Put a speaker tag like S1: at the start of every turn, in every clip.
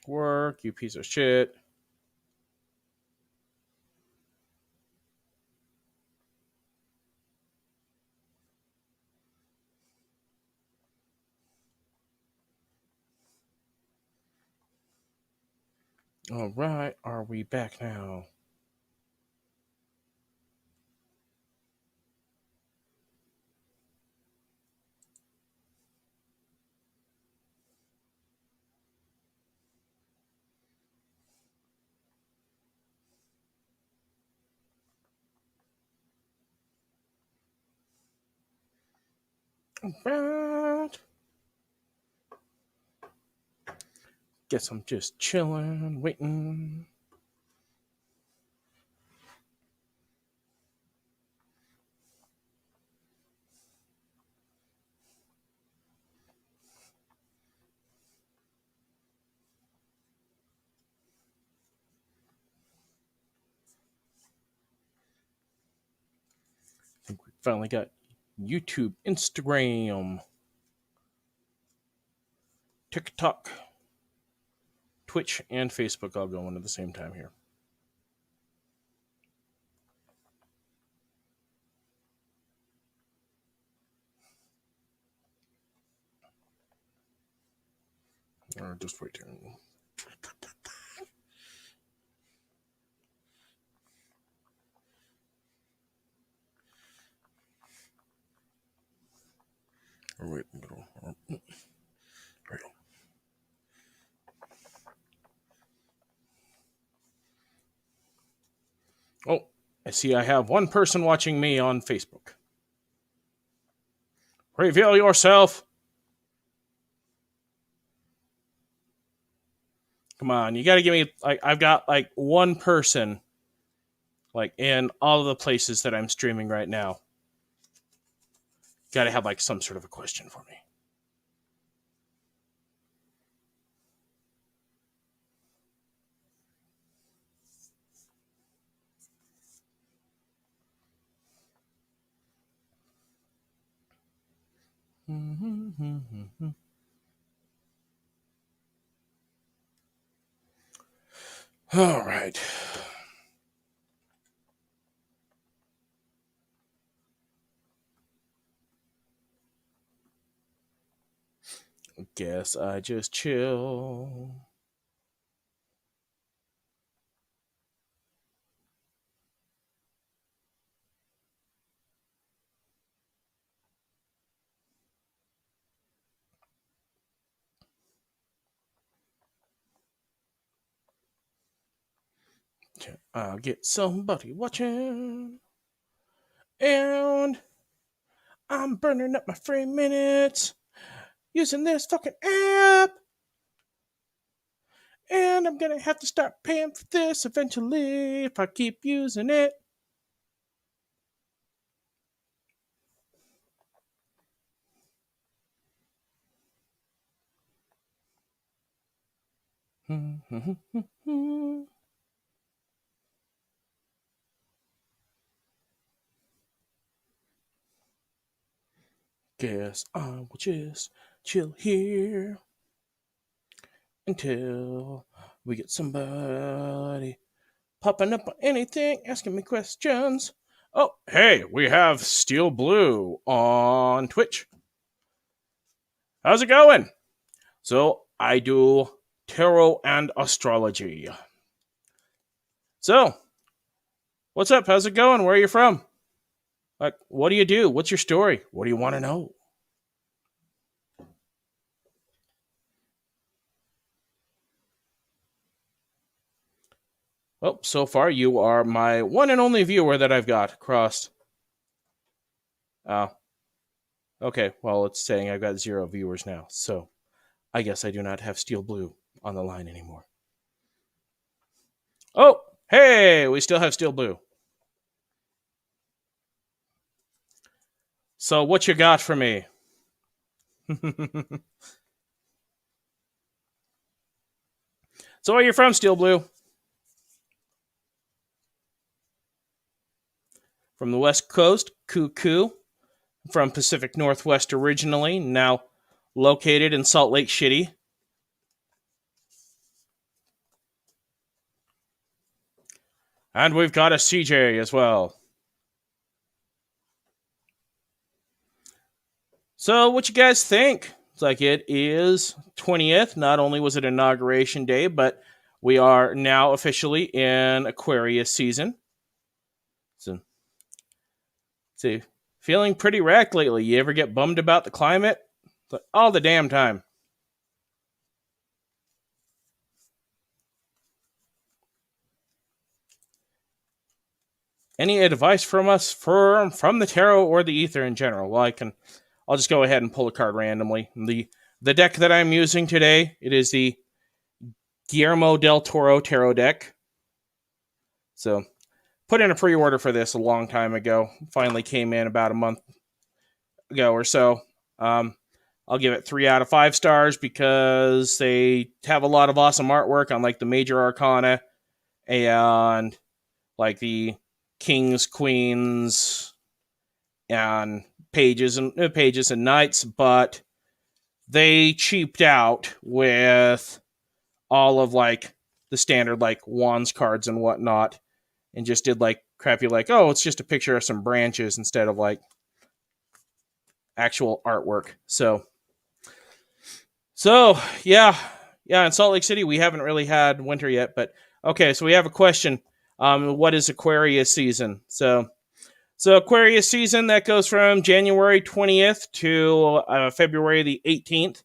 S1: Work, you piece of shit. All right, are we back now? All right. Guess I'm just chilling, waiting. I think we finally got YouTube, Instagram, TikTok, Twitch, and Facebook all going at the same time here. Or just wait here. Or wait, middle. Right. Oh, I see I have one person watching me on Facebook. Reveal yourself. Come on, you got to give me like I've got like one person like in all of the places that I'm streaming right now. Got to have like some sort of a question for me. All right. Guess I just chill. I'll get somebody watching. And I'm burning up my free minutes using this fucking app. And I'm gonna have to start paying for this eventually if I keep using it. Guess I will just chill here until we get somebody popping up on anything, asking me questions. Oh, hey, we have Steel Blue on Twitch. How's it going? So, I do tarot and astrology. So, what's up? How's it going? Where are you from? Like, what do you do? What's your story? What do you want to know? Well, so far you are my one and only viewer that I've got across. Oh, okay. Well, it's saying I've got 0 viewers now, so I guess I do not have Steel Blue on the line anymore. Oh, hey, we still have Steel Blue. So, what you got for me? So, where are you from, Steel Blue? From the West Coast, Cuckoo. From Pacific Northwest originally, now located in Salt Lake City. And we've got a CJ as well. So what you guys think? It's like it is 20th. Not only was it inauguration day, but we are now officially in Aquarius season. So, see, feeling pretty wrecked lately. You ever get bummed about the climate? Like, all the damn time. Any advice from us from the tarot or the ether in general? Well, I'll just go ahead and pull a card randomly. The deck that I'm using today, it is the Guillermo del Toro tarot deck. So, put in a pre-order for this a long time ago. Finally came in about a month ago or so. I'll give it 3 out of 5 stars because they have a lot of awesome artwork on like the major arcana and like the kings, queens, and pages and knights, but they cheaped out with all of like the standard like wands cards and whatnot, and just did like crappy like, oh, it's just a picture of some branches instead of like actual artwork. So yeah, in Salt Lake City we haven't really had winter yet, but okay, so we have a question. What is Aquarius season? So Aquarius season, that goes from January 20th to February the 18th.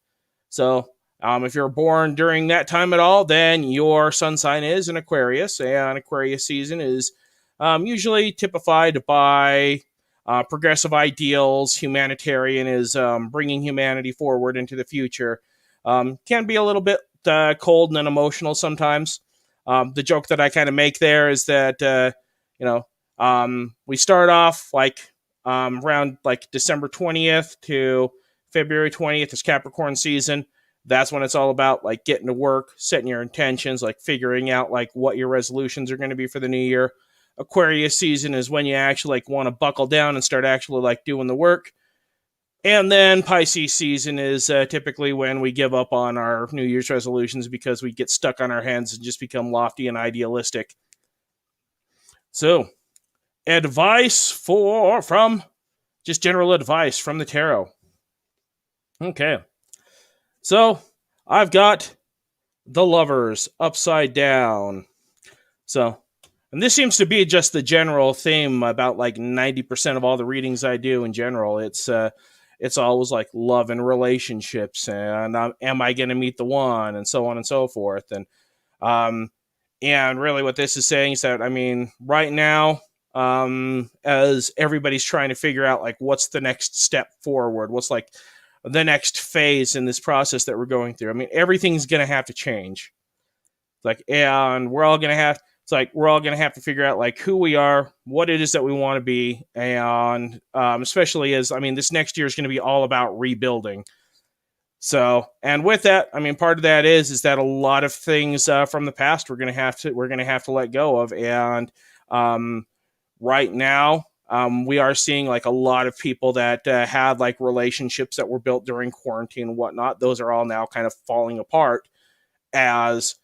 S1: So if you're born during that time at all, then your sun sign is an Aquarius, and Aquarius season is usually typified by progressive ideals. Humanitarian is bringing humanity forward into the future. Can be a little bit cold and unemotional sometimes. The joke that I kind of make there is that, we start off like around like December 20th to February 20th is Capricorn season. That's when it's all about like getting to work, setting your intentions, like figuring out like what your resolutions are going to be for the new year. Aquarius season is when you actually like want to buckle down and start actually like doing the work. And then Pisces season is typically when we give up on our New Year's resolutions because we get stuck on our hands and just become lofty and idealistic. So, general advice from the tarot. Okay. So, I've got the Lovers upside down. So, and this seems to be just the general theme about like 90% of all the readings I do in general. It's always like love and relationships and am I going to meet the one and so on and so forth. And really what this is saying is that, I mean, right now, as everybody's trying to figure out like what's the next step forward, what's like the next phase in this process that we're going through. I mean, everything's going to have to change. And we're all going to have to figure out like who we are, what it is that we want to be. And especially as, I mean, this next year is going to be all about rebuilding. So, and with that, I mean, part of that is that a lot of things from the past we're going to have to let go of. And right now, we are seeing like a lot of people that had like relationships that were built during quarantine and whatnot. Those are all now kind of falling apart as,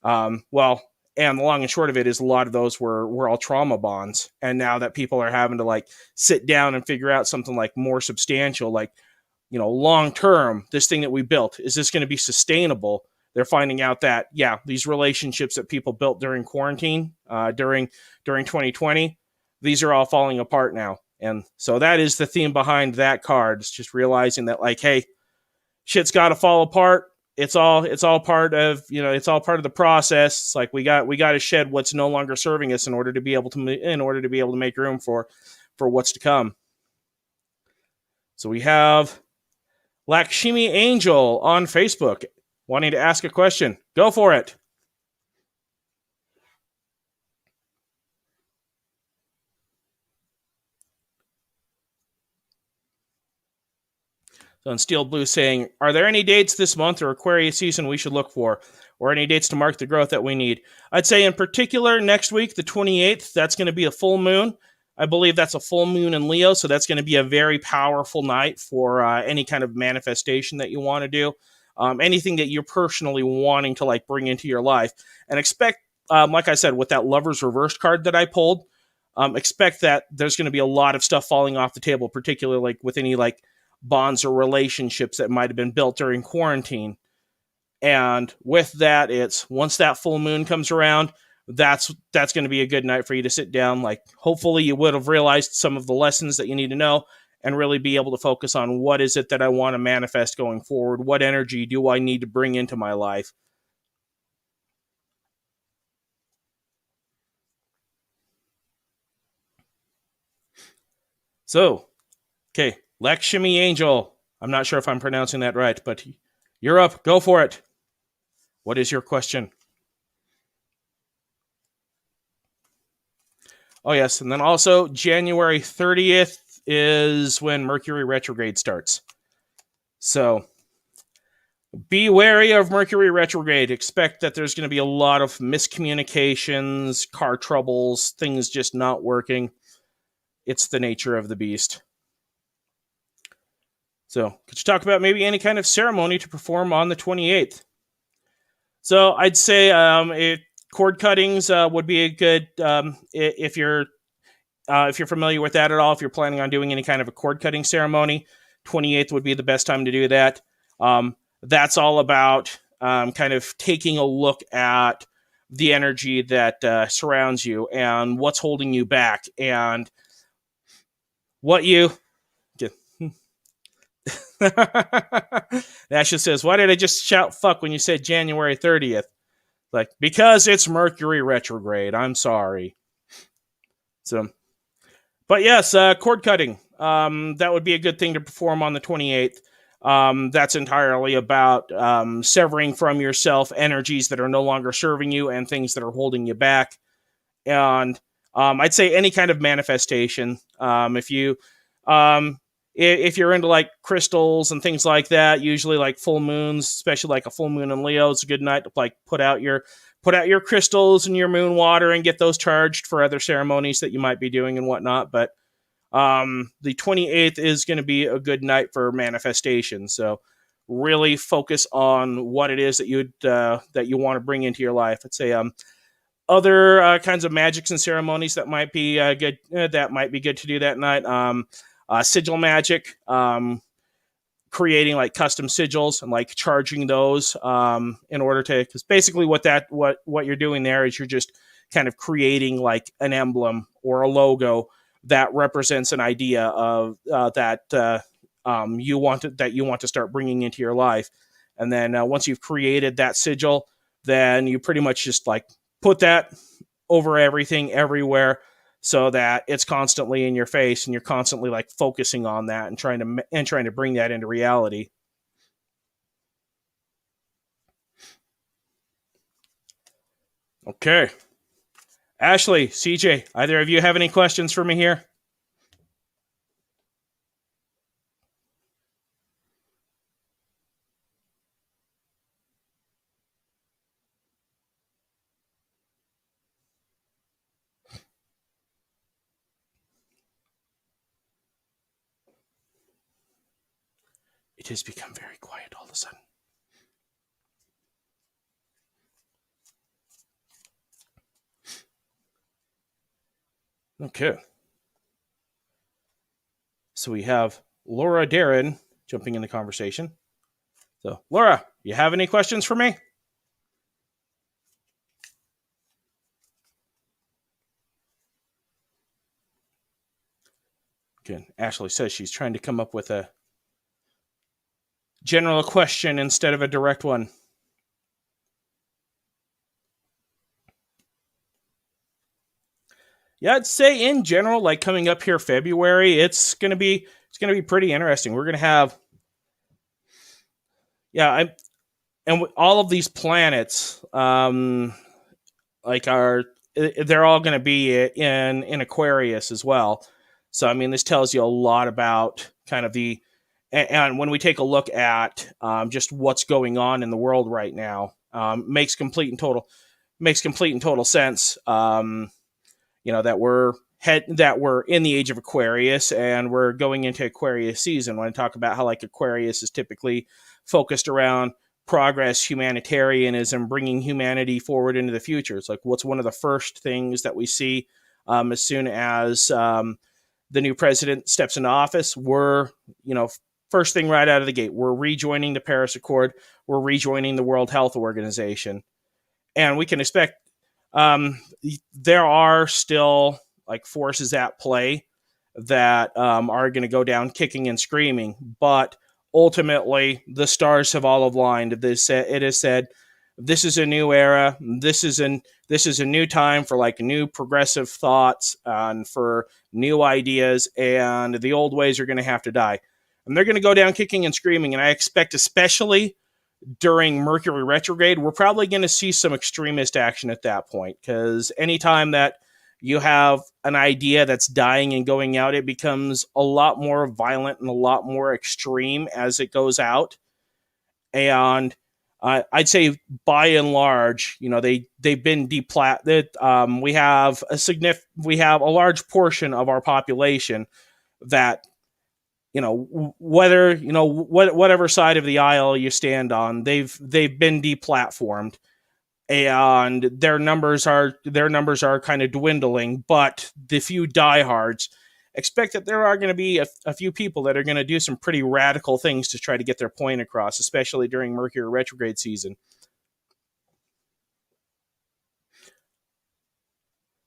S1: and the long and short of it is a lot of those were all trauma bonds. And now that people are having to like sit down and figure out something like more substantial, like, long term, this thing that we built, is this going to be sustainable? They're finding out that, yeah, these relationships that people built during quarantine, during 2020, these are all falling apart now. And so that is the theme behind that card. It's just realizing that like, hey, shit's got to fall apart. It's all part of, it's all part of the process. It's like we got to shed what's no longer serving us in order to be able to make room for what's to come. So we have Lakshmi Angel on Facebook wanting to ask a question. Go for it. So in Steel Blue saying, are there any dates this month or Aquarius season we should look for? Or any dates to mark the growth that we need? I'd say in particular next week, the 28th, that's going to be a full moon. I believe that's a full moon in Leo, so that's going to be a very powerful night for any kind of manifestation that you want to do. Anything that you're personally wanting to like bring into your life, and expect, like I said, with that Lover's Reverse card that I pulled, expect that there's going to be a lot of stuff falling off the table, particularly like with any like bonds or relationships that might have been built during quarantine. And with that, it's once that full moon comes around, that's going to be a good night for you to sit down. Like, hopefully you would have realized some of the lessons that you need to know and really be able to focus on what is it that I want to manifest going forward? What energy do I need to bring into my life? So, okay, Lakshmi Angel. I'm not sure if I'm pronouncing that right, but you're up. Go for it. What is your question? Oh, yes. And then also, January 30th is when Mercury retrograde starts. So be wary of Mercury retrograde. Expect that there's going to be a lot of miscommunications, car troubles, things just not working. It's the nature of the beast. So, could you talk about maybe any kind of ceremony to perform on the 28th? So, I'd say cord cuttings would be a good, if you're familiar with that at all, if you're planning on doing any kind of a cord cutting ceremony, 28th would be the best time to do that. That's all about kind of taking a look at the energy that surrounds you and what's holding you back and what you... Asha says, why did I just shout fuck when you said January 30th? Like, because it's Mercury retrograde. I'm sorry. So, but yes, cord cutting. That would be a good thing to perform on the 28th. That's entirely about severing from yourself energies that are no longer serving you and things that are holding you back. And I'd say any kind of manifestation. If you're into like crystals and things like that, usually like full moons, especially like a full moon in Leo, it's a good night to like put out your crystals and your moon water and get those charged for other ceremonies that you might be doing and whatnot. But the 28th is going to be a good night for manifestation. So really focus on what it is that you want to bring into your life. I'd say other kinds of magics and ceremonies that might be good. That might be good to do that night. Sigil magic, creating like custom sigils and like charging those in order to, because basically what you're doing there is you're just kind of creating like an emblem or a logo that represents an idea of that you want to start bringing into your life. And then once you've created that sigil, then you pretty much just like put that over everything everywhere, so that it's constantly in your face and you're constantly like focusing on that and trying to bring that into reality. Okay. Ashley, CJ, either of you have any questions for me here? It has become very quiet all of a sudden. Okay. So we have Laura Darren jumping in the conversation. So, Laura, you have any questions for me? Again, Ashley says she's trying to come up with a general question instead of a direct one. Yeah, I'd say in general, like coming up here February, it's gonna be pretty interesting. We're gonna have, and all of these planets, like they're all gonna be in Aquarius as well. So I mean, this tells you a lot about kind of and when we take a look at just what's going on in the world right now, makes complete and total sense. That we're that we're in the age of Aquarius and we're going into Aquarius season. When I talk about how like Aquarius is typically focused around progress, humanitarianism, bringing humanity forward into the future. It's like what's one of the first things that we see as soon as the new president steps into office. We're, first thing right out of the gate, we're rejoining the Paris Accord. We're rejoining the World Health Organization. And we can expect there are still like forces at play that are going to go down kicking and screaming. But ultimately, the stars have all aligned. It is said, this is a new era. This is a new time for like new progressive thoughts and for new ideas. And the old ways are going to have to die. And they're going to go down kicking and screaming. And I expect, especially during Mercury retrograde, we're probably going to see some extremist action at that point. Because anytime that you have an idea that's dying and going out, it becomes a lot more violent and a lot more extreme as it goes out. And I'd say by and large, they've been deplatted. We have a large portion of our population that, whatever side of the aisle you stand on, they've been deplatformed. And their numbers are kind of dwindling, but the few diehards expect that there are going to be a few people that are going to do some pretty radical things to try to get their point across, especially during Mercury retrograde season.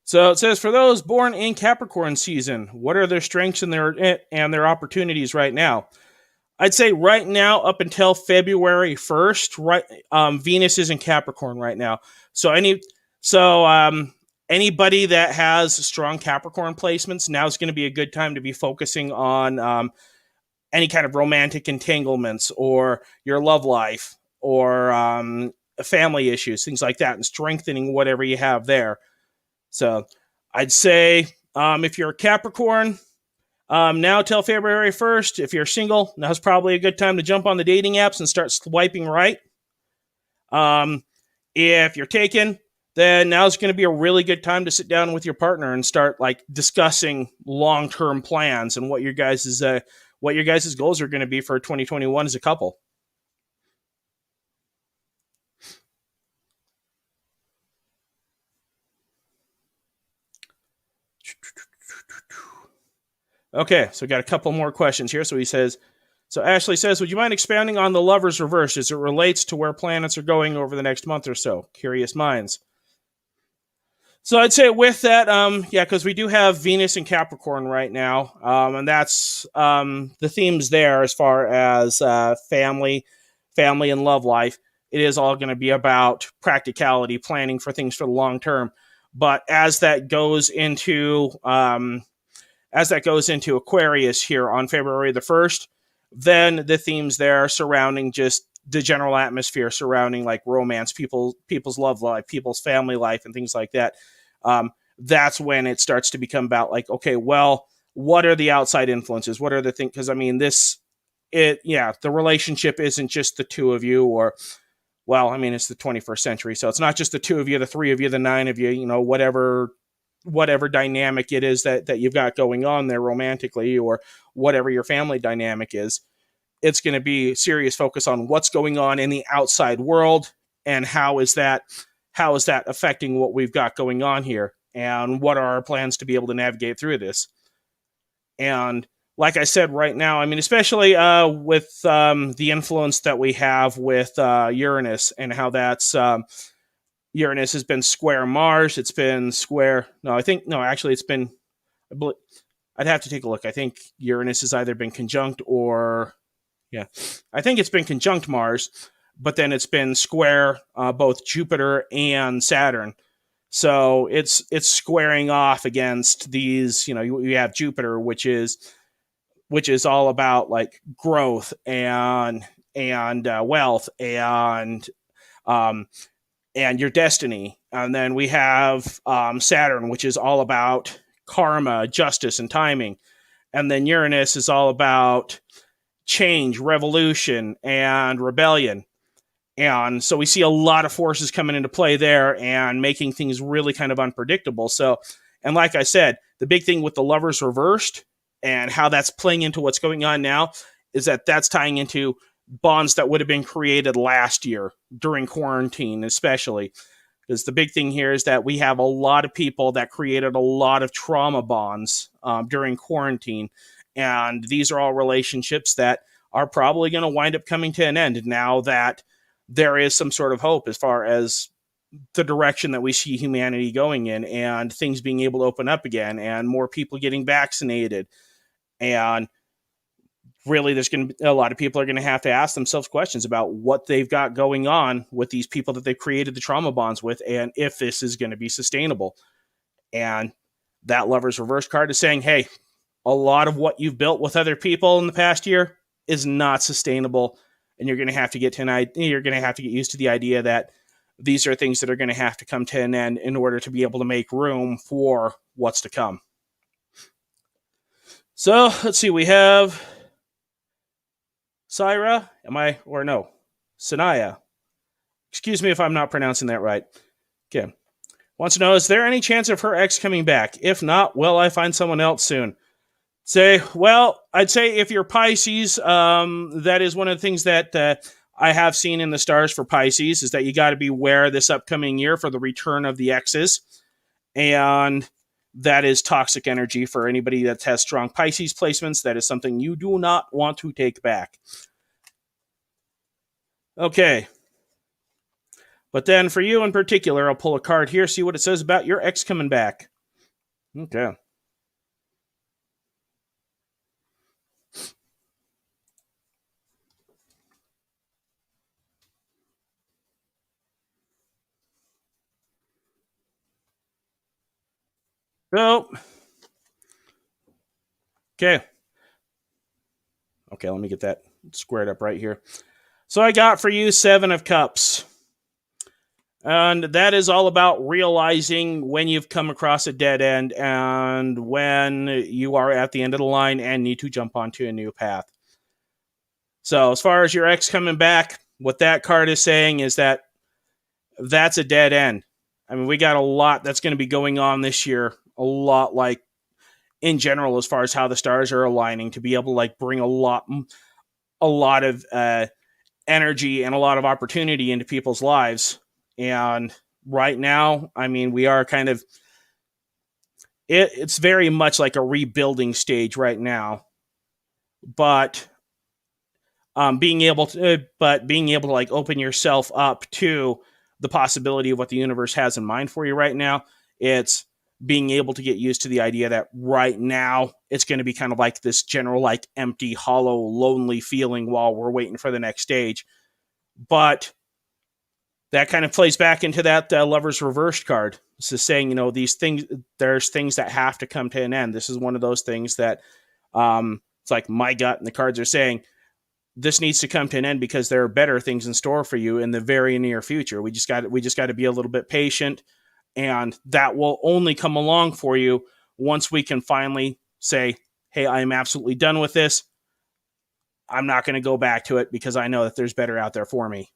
S1: So it says, for those born in Capricorn season, what are their strengths and their opportunities right now? I'd say right now, up until February 1st, Venus is in Capricorn right now. So anybody that has strong Capricorn placements, now is going to be a good time to be focusing on any kind of romantic entanglements or your love life or family issues, things like that, and strengthening whatever you have there. So I'd say if you're a Capricorn, now till February 1st, if you're single, now's probably a good time to jump on the dating apps and start swiping right. If you're taken, then now's going to be a really good time to sit down with your partner and start like discussing long-term plans and what your guys' goals are going to be for 2021 as a couple. Okay, so we got a couple more questions here. So Ashley says, would you mind expounding on the Lover's Reverse as it relates to where planets are going over the next month or so? Curious minds. So I'd say with that, because we do have Venus in Capricorn right now, and that's the themes there as far as family and love life. It is all going to be about practicality, planning for things for the long term. But as that goes into Aquarius here on February the 1st, then the themes there surrounding just the general atmosphere surrounding like romance, people's love life, people's family life, and things like that. That's when it starts to become about like, okay, well, what are the outside influences? What are the things? Because the relationship isn't just the two of you, or, well, I mean, it's the 21st century, so it's not just the two of you, the three of you, the nine of you, whatever dynamic it is that you've got going on there romantically, or whatever your family dynamic is. It's going to be serious focus on what's going on in the outside world and how is that affecting what we've got going on here, and what are our plans to be able to navigate through this. And like I said, right now, I mean, especially with the influence that we have with Uranus and how that's Uranus has been square Mars. It's been square. It's been. I'd have to take a look. I think Uranus has either been conjunct or, I think it's been conjunct Mars, but then it's been square both Jupiter and Saturn. So it's squaring off against these. You have Jupiter, which is all about like growth and wealth and your destiny. And then we have Saturn, which is all about karma, justice, and timing. And then Uranus is all about change, revolution, and rebellion. And so we see a lot of forces coming into play there and making things really kind of unpredictable. So, and like I said, the big thing with the Lovers Reversed and how that's playing into what's going on now is that that's tying into bonds that would have been created last year during quarantine, especially. Because the big thing here is that we have a lot of people that created a lot of trauma bonds during quarantine. And these are all relationships that are probably going to wind up coming to an end now that there is some sort of hope as far as the direction that we see humanity going in and things being able to open up again and more people getting vaccinated. And really, there's going to be a lot of people are going to have to ask themselves questions about what they've got going on with these people that they've created the trauma bonds with and if this is going to be sustainable. And that Lover's Reverse card is saying, hey, a lot of what you've built with other people in the past year is not sustainable. And you're going to have to get used to the idea that these are things that are going to have to come to an end in order to be able to make room for what's to come. So let's see, we have Syra, Sanaya. Excuse me if I'm not pronouncing that right. Okay. Wants to know, is there any chance of her ex coming back? If not, will I find someone else soon? I'd say if you're Pisces, that is one of the things that I have seen in the stars for Pisces, is that you got to beware this upcoming year for the return of the exes. And that is toxic energy for anybody that has strong Pisces placements. That is something you do not want to take back. Okay. But then for you in particular, I'll pull a card here, see what it says about your ex coming back. Okay. So, okay, let me get that squared up right here. So I got for you 7 of Cups. And that is all about realizing when you've come across a dead end and when you are at the end of the line and need to jump onto a new path. So as far as your ex coming back, what that card is saying is that that's a dead end. I mean, we got a lot that's going to be going on this year. A lot, like, in general, as far as how the stars are aligning to be able to, like, bring a lot of energy and a lot of opportunity into people's lives. And right now, I mean, we are kind of, it's very much like a rebuilding stage right now. But being able to like open yourself up to the possibility of what the universe has in mind for you right now, it's being able to get used to the idea that right now it's going to be kind of like this general, like, empty, hollow, lonely feeling while we're waiting for the next stage. But that kind of plays back into that Lover's Reversed card. This is saying, these things, there's things that have to come to an end. This is one of those things that it's like my gut and the cards are saying this needs to come to an end because there are better things in store for you in the very near future. We just got to be a little bit patient. And that will only come along for you once we can finally say, hey, I'm absolutely done with this. I'm not going to go back to it because I know that there's better out there for me.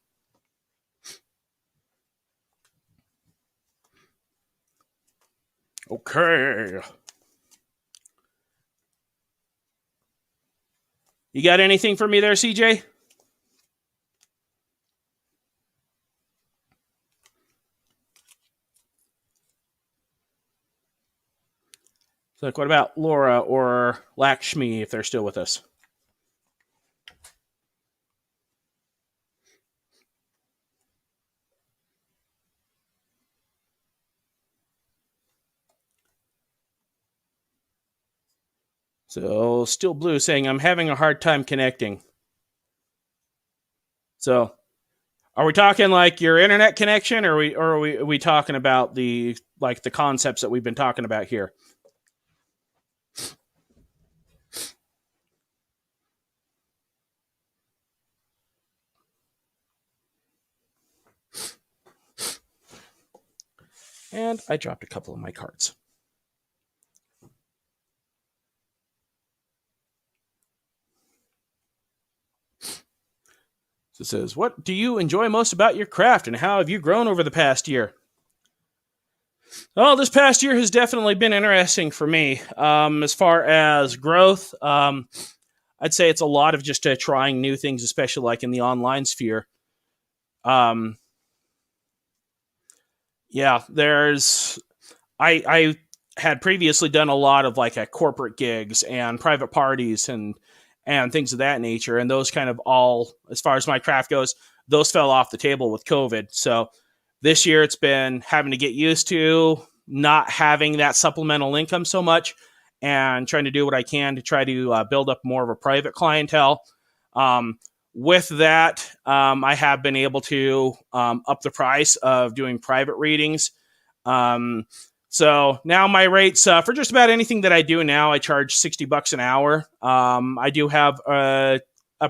S1: Okay. You got anything for me there, CJ? So, what about Laura or Lakshmi if they're still with us? So, Still Blue saying, I'm having a hard time connecting. So, are we talking like your internet connection, or are we talking about the concepts that we've been talking about here? And I dropped a couple of my cards. So it says, what do you enjoy most about your craft and how have you grown over the past year? Well, this past year has definitely been interesting for me. As far as growth, I'd say it's a lot of just trying new things, especially like in the online sphere. Um, yeah, I had previously done a lot of like corporate gigs and private parties and things of that nature, and those kind of all, as far as my craft goes, those fell off the table with COVID. So this year it's been having to get used to not having that supplemental income so much and trying to do what I can to try to build up more of a private clientele. Um, with that, I have been able to up the price of doing private readings. Um, so now my rates for just about anything that I do now, I charge $60 an hour. I do have a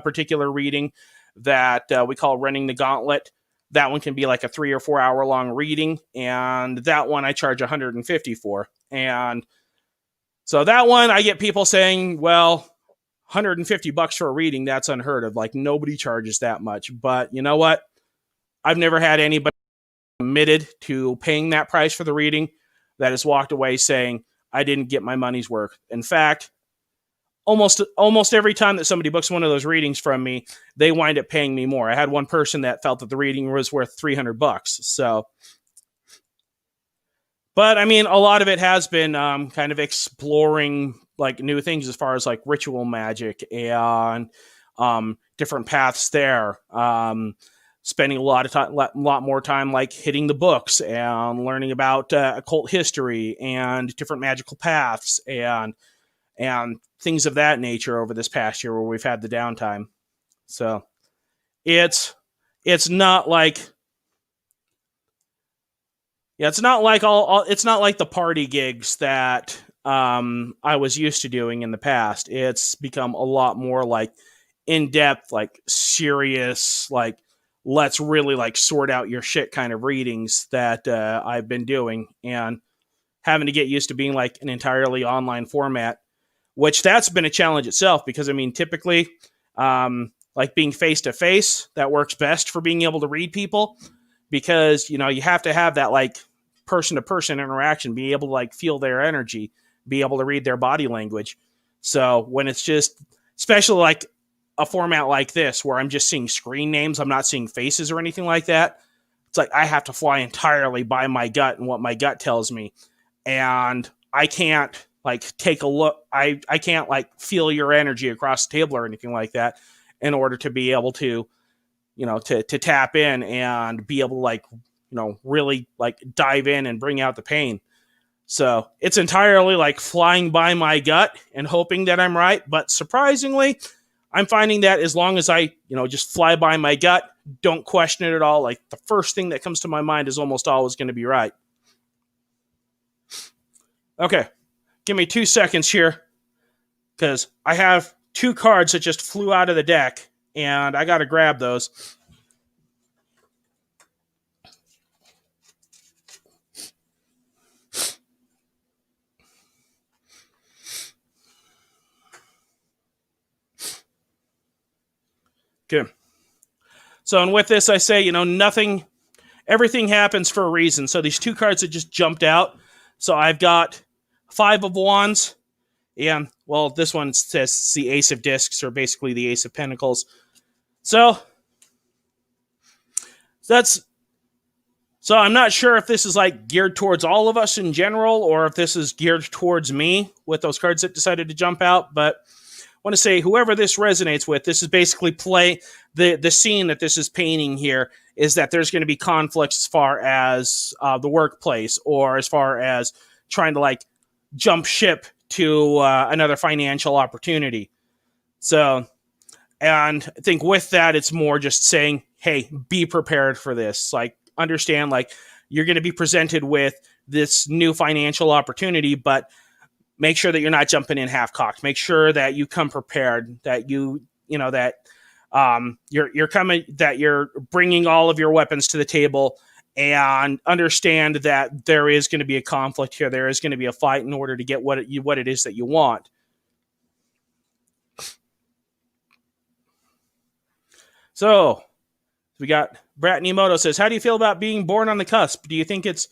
S1: particular reading that we call Running the Gauntlet. That one can be like a 3 or 4 hour long reading, and that one I charge 150 for. And so that one I get people saying, well, $150 for a reading, that's unheard of. Like nobody charges that much. But you know what? I've never had anybody committed to paying that price for the reading that has walked away saying I didn't get my money's worth. In fact, almost every time that somebody books one of those readings from me, they wind up paying me more. I had one person that felt that the reading was worth $300. So, but I mean, a lot of it has been kind of exploring like new things as far as like ritual magic and different paths there. Spending a lot of time, a lot more time like hitting the books and learning about occult history and different magical paths and things of that nature over this past year where we've had the downtime. So it's not like it's not like all it's not like the party gigs that I was used to doing in the past. It's become a lot more like in depth, like serious, like let's really like sort out your shit kind of readings that I've been doing, and having to get used to being like an entirely online format, which that's been a challenge itself because I mean, typically, like being face to face, that works best for being able to read people because, you know, you have to have that like person to person interaction, be able to like feel their energy, be able to read their body language. So when it's just, especially like a format like this where I'm just seeing screen names, I'm not seeing faces or anything like that. It's like I have to fly entirely by my gut and what my gut tells me. And I can't like take a look. I can't like feel your energy across the table or anything like that in order to be able to, you know, to tap in and be able to like, you know, really like dive in and bring out the pain. So it's entirely like flying by my gut and hoping that I'm right. But surprisingly, I'm finding that as long as I, you know, just fly by my gut, don't question it at all, like the first thing that comes to my mind is almost always going to be right. Okay, give me 2 seconds here because I have 2 cards that just flew out of the deck and I got to grab those. Okay. So, and with this, I say, you know, everything happens for a reason. So these 2 cards that just jumped out. So I've got 5 of Wands. And, well, this one says the Ace of Discs, or basically the Ace of Pentacles. So I'm not sure if this is like geared towards all of us in general, or if this is geared towards me with those cards that decided to jump out. But I want to say whoever this resonates with, this is basically the scene that this is painting here is that there's going to be conflicts as far as the workplace or as far as trying to like jump ship to another financial opportunity. So, and I think with that, it's more just saying, hey, be prepared for this. Like, understand, like, you're going to be presented with this new financial opportunity, but make sure that you're not jumping in half cocked. Make sure that you come prepared, that you're bringing all of your weapons to the table, and understand that there is going to be a conflict here. There is going to be a fight in order to get what it is that you want. So we got Brat Nemoto says, how do you feel about being born on the cusp? Do you think it's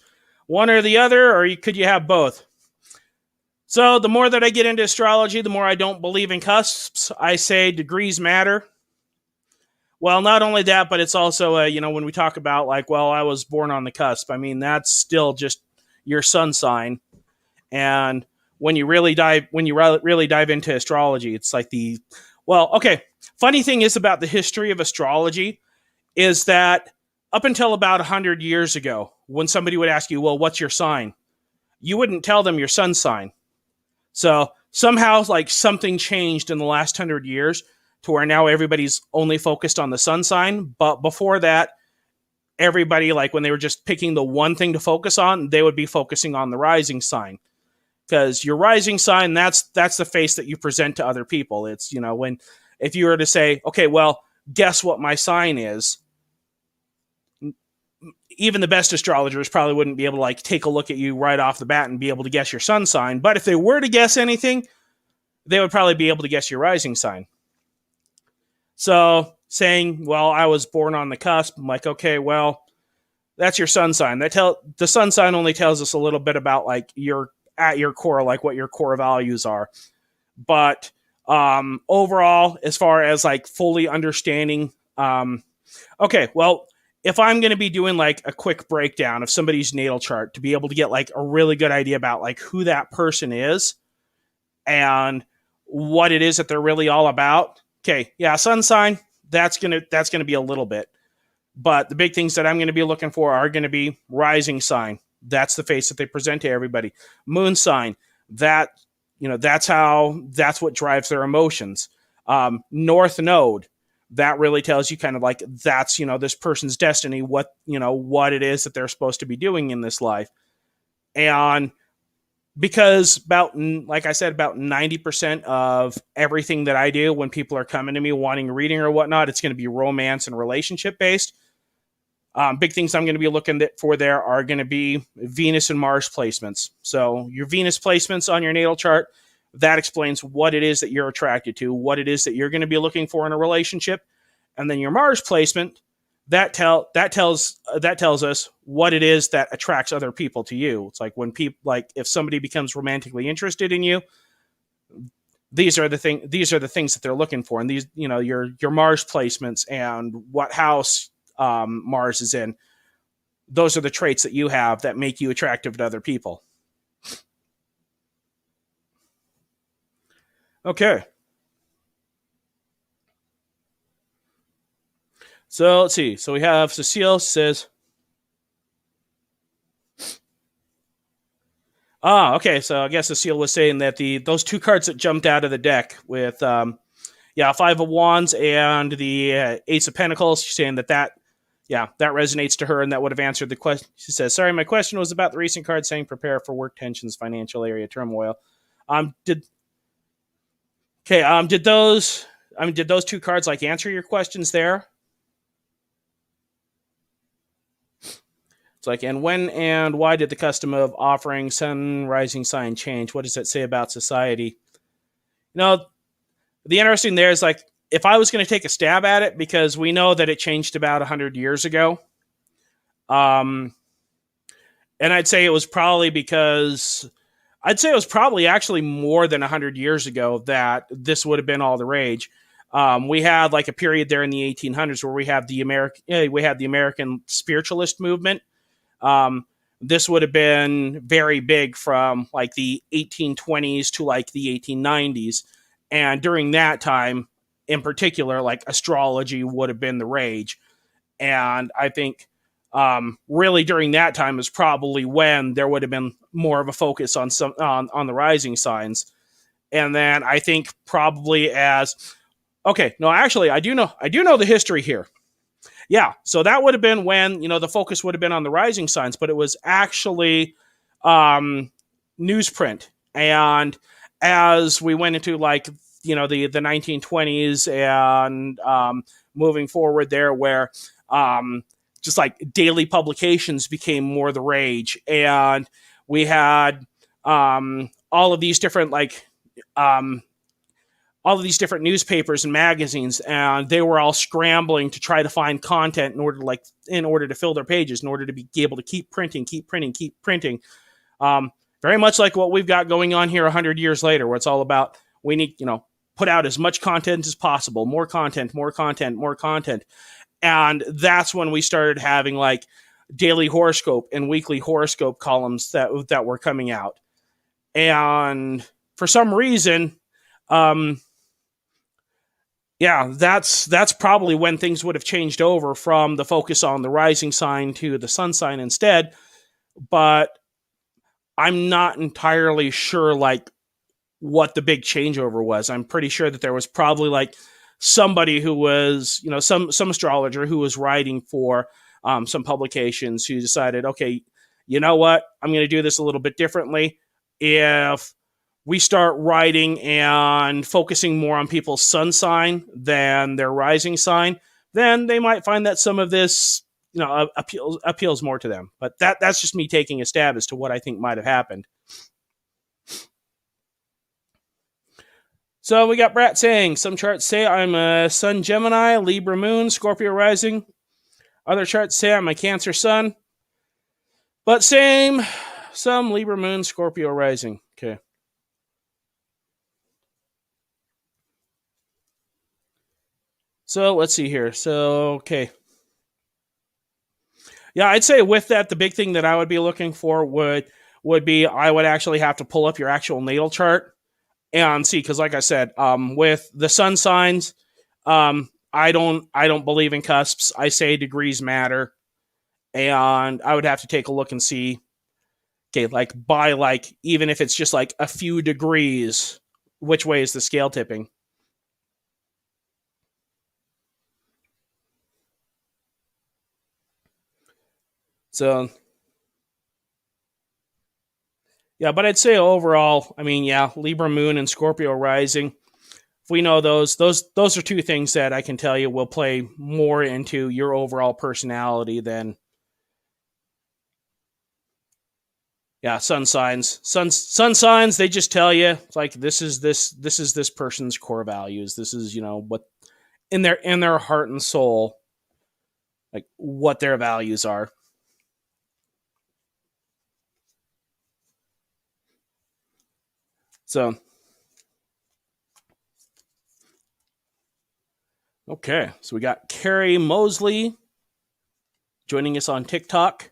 S1: one or the other, or could you have both? So the more that I get into astrology, the more I don't believe in cusps. I say degrees matter. Well, not only that, but it's also, when we talk about like, well, I was born on the cusp. I mean, that's still just your sun sign. And when you really dive into astrology, it's like funny thing is about the history of astrology is that up until about 100 years ago, when somebody would ask you, well, what's your sign? You wouldn't tell them your sun sign. So somehow like something changed in the last 100 years to where now everybody's only focused on the sun sign. But before that, everybody, like when they were just picking the one thing to focus on, they would be focusing on the rising sign. Because your rising sign, that's the face that you present to other people. It's, if you were to say, okay, well, guess what my sign is, even the best astrologers probably wouldn't be able to like take a look at you right off the bat and be able to guess your sun sign. But if they were to guess anything, they would probably be able to guess your rising sign. So saying, well, I was born on the cusp, I'm like, okay, well, that's your sun sign. The sun sign only tells us a little bit about like at your core, like what your core values are. But overall, as far as like fully understanding, okay, well, if I'm going to be doing like a quick breakdown of somebody's natal chart to be able to get like a really good idea about like who that person is and what it is that they're really all about. Okay, yeah, sun sign, that's going to be a little bit. But the big things that I'm going to be looking for are going to be rising sign. That's the face that they present to everybody. Moon sign, that's what drives their emotions. North node, that really tells you kind of like that's, this person's destiny, what it is that they're supposed to be doing in this life. And because like I said, about 90% of everything that I do when people are coming to me wanting a reading or whatnot, it's going to be romance and relationship based. Big things I'm going to be looking for there are going to be Venus and Mars placements. So your Venus placements on your natal chart, that explains what it is that you're attracted to, what it is that you're going to be looking for in a relationship. And then your Mars placement, that tells us what it is that attracts other people to you. It's like when people, like if somebody becomes romantically interested in you, these are the things that they're looking for. And these, your Mars placements and what house Mars is in, those are the traits that you have that make you attractive to other people. Okay. So let's see. So we have Cecile says, okay. So I guess Cecile was saying that those two cards that jumped out of the deck with, Five of Wands and the Ace of Pentacles, she's saying that resonates to her and that would have answered the question. She says, sorry, my question was about the recent card saying prepare for work tensions, financial area turmoil. Did those two cards like answer your questions there? It's like, and when and why did the custom of offering sun rising sign change? What does that say about society? The interesting there is like, if I was going to take a stab at it, because we know that it changed about 100 years ago. And I'd say it was probably actually more than 100 years ago that this would have been all the rage. We had like a period there in the 1800s where we have the American spiritualist movement. This would have been very big from like the 1820s to like the 1890s. And during that time in particular, like astrology would have been the rage. And I think really during that time is probably when there would have been more of a focus on the rising signs. And then I think probably I do know the history here. Yeah, so that would have been when, the focus would have been on the rising signs, but it was actually newsprint. And as we went into like, the 1920s and moving forward there where just like daily publications became more the rage. And we had all of these different like all of these different newspapers and magazines, and they were all scrambling to try to find content in order to fill their pages, in order to be able to keep printing. Very much like what we've got going on here 100 years later, where it's all about we need, put out as much content as possible, more content. And that's when we started having like daily horoscope and weekly horoscope columns that were coming out. And for some reason, that's probably when things would have changed over from the focus on the rising sign to the sun sign instead. But I'm not entirely sure like what the big changeover was. I'm pretty sure that there was probably like somebody who was, some astrologer who was writing for some publications who decided, okay, you know what? I'm going to do this a little bit differently. If we start writing and focusing more on people's sun sign than their rising sign, then they might find that some of this, appeals more to them. But that's just me taking a stab as to what I think might have happened. So we got Brat saying, some charts say I'm a Sun Gemini, Libra Moon, Scorpio rising. Other charts say I'm a Cancer Sun. But same, some Libra Moon, Scorpio rising. Okay. So let's see here. So, okay. Yeah, I'd say with that, the big thing that I would be looking for would be I would actually have to pull up your actual natal chart and see, because like I said, with the sun signs, I don't believe in cusps. I say degrees matter, and I would have to take a look and see, okay, like by like even if it's just like a few degrees, which way is the scale tipping? So yeah, but I'd say overall, I mean, yeah, Libra Moon and Scorpio rising. If we know those are two things that I can tell you will play more into your overall personality than sun signs. Sun signs, they just tell you it's like this is this person's core values. This is, what in their heart and soul, like what their values are. So okay, so we got Carrie Mosley joining us on TikTok.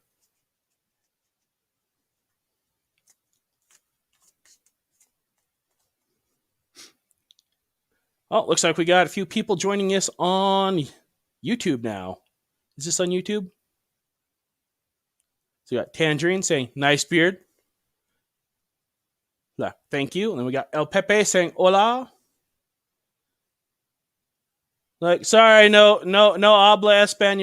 S1: Oh, looks like we got a few people joining us on YouTube now. Is this on YouTube? So we got Tangerine saying, nice beard. Thank you. And then we got El Pepe saying, hola. Like, sorry, no habla español.